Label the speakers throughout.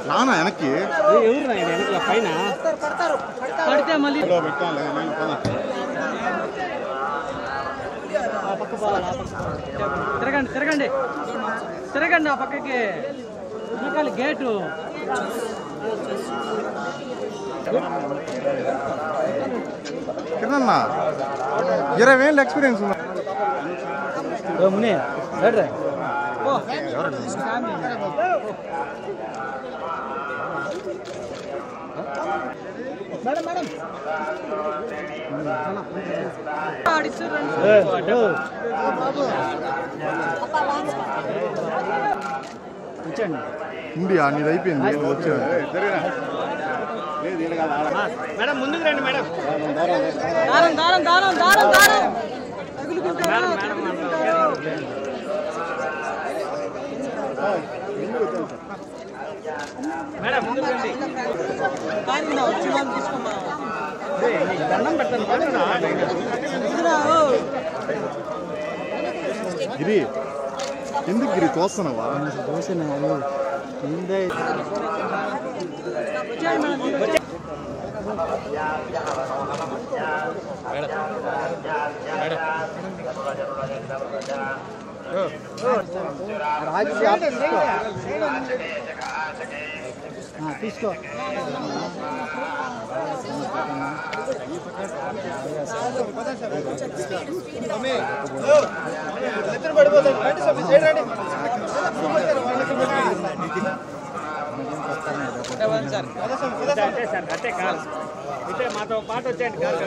Speaker 1: నానా వెనక్కి పైన పడితే మళ్ళీ తిరగండి తిరగండి తిరగండి ఆ పక్కకి గేటు కిరణ్ 20 ఏళ్ళ ఎక్స్పీరియన్స్ ఉన్నా మేడం మేడం ఉంది నీది అయిపోయింది వచ్చాను మేడం ముందుకు రండి మేడం దారం దారం దారం దారం దారం తగులుకుంటారు మేడం ముందుకు రండి దండం పెట్టండి గిరి ఎందుకు గిరి తోస్తున్నావా తీసుకో అంటే కాదు అయితే మాతో పాటు వచ్చేయండి కాదు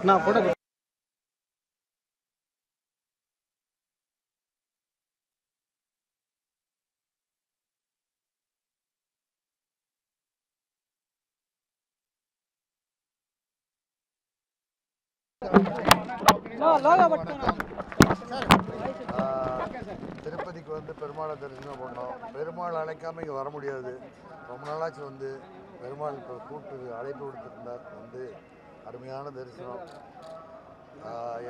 Speaker 1: నా ఫోటో
Speaker 2: திருப்பதிக்கு வந்து பெருமாளை தரிசனம் பண்ணோம். பெருமாள் அழைக்காம இங்கே வர முடியாது. ரொம்ப நாளாச்சு வந்து பெருமாள் இப்போ கூப்பிட்டு அழைப்பு கொடுத்துருந்தார். வந்து அருமையான தரிசனம்.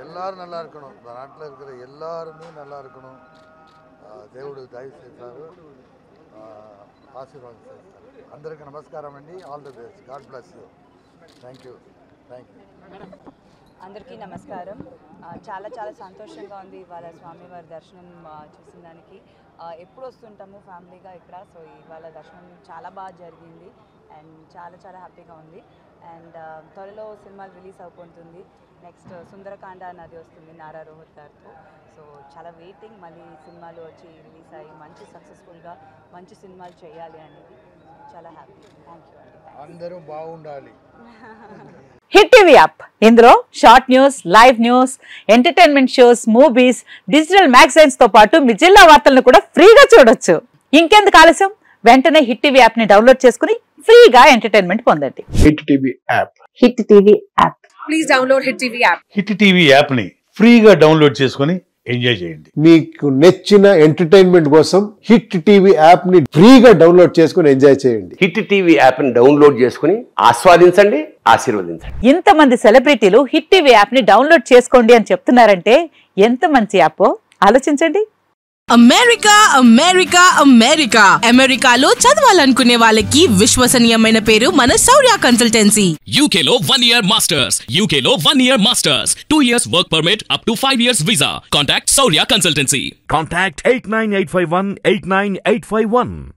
Speaker 2: எல்லாரும் நல்லா இருக்கணும். இந்த நாட்டில் இருக்கிற எல்லாருமே நல்லா இருக்கணும். దేవుడు దయ చేస్తారు, ఆశీర్వాదం చేస్తారు. అందరికీ నమస్కారం అండి. All the best. God bless you. Thank you.
Speaker 3: అందరికీ నమస్కారం. చాలా చాలా సంతోషంగా ఉంది ఇవాళ స్వామివారి దర్శనం చేసిన దానికి. ఎప్పుడు వస్తుంటాము ఫ్యామిలీగా ఇక్కడ, సో ఇవాళ దర్శనం చాలా బాగా జరిగింది అండ్ చాలా చాలా హ్యాపీగా ఉంది. అండ్ త్వరలో సినిమాలు రిలీజ్ అయిపోతుంది. నెక్స్ట్ సుందరకాండ అన్నది వస్తుంది నారా రోహిత్ గారితో. సో చాలా వెయిటింగ్, మళ్ళీ సినిమాలు వచ్చి రిలీజ్ అయ్యి మంచి సక్సెస్ఫుల్గా మంచి సినిమాలు చేయాలి అనేది చాలా హ్యాపీ. థ్యాంక్ యూ అండి.
Speaker 2: అందరూ బాగుండాలి.
Speaker 4: హిట్ టీవీ యాప్, ఇందులో short news, live news, entertainment shows, movies, digital magazines తో పాటు మీ జిల్లా వార్తలను కూడా ఫ్రీగా చూడొచ్చు. ఇంకెందుకు ఆలస్యం, వెంటనే హిట్ టీవీ యాప్ ని డౌన్లోడ్ చేసుకుని ఫ్రీగా ఎంటర్టైన్మెంట్ పొందండి.
Speaker 5: Hit TV app.
Speaker 4: Hit TV app.
Speaker 6: Please download hit TV app.
Speaker 5: Hit TV app ని ఫ్రీగా డౌన్లోడ్ చేసుకుని ఎంజాయ్ చేయండి.
Speaker 7: మీకు నచ్చిన ఎంటర్టైన్మెంట్ కోసం హిట్ టీవీ యాప్ ని ఫ్రీగా డౌన్లోడ్ చేసుకుని ఎంజాయ్ చేయండి.
Speaker 8: హిట్ టీవీ యాప్ ని డౌన్లోడ్ చేసుకుని ఆస్వాదించండి, ఆశీర్వదించండి.
Speaker 4: ఇంతమంది సెలబ్రిటీలు హిట్ టీవీ యాప్ ని డౌన్లోడ్ చేసుకోండి అని చెప్తున్నారంటే ఎంత మంచి యాప్ ఆలోచించండి.
Speaker 6: అమెరికా అమెరికా అమెరికా అమెరికాలో చదవాలనుకునే వాళ్ళకి విశ్వసనీయమైన పేరు మన శౌర్య కన్సల్టెన్సీ.
Speaker 9: UK లో 1 year masters, UK లో 1 year masters, 2 years work permit up to 5 years visa. Contact Saurya Consultancy.
Speaker 10: Contact 89851 89851.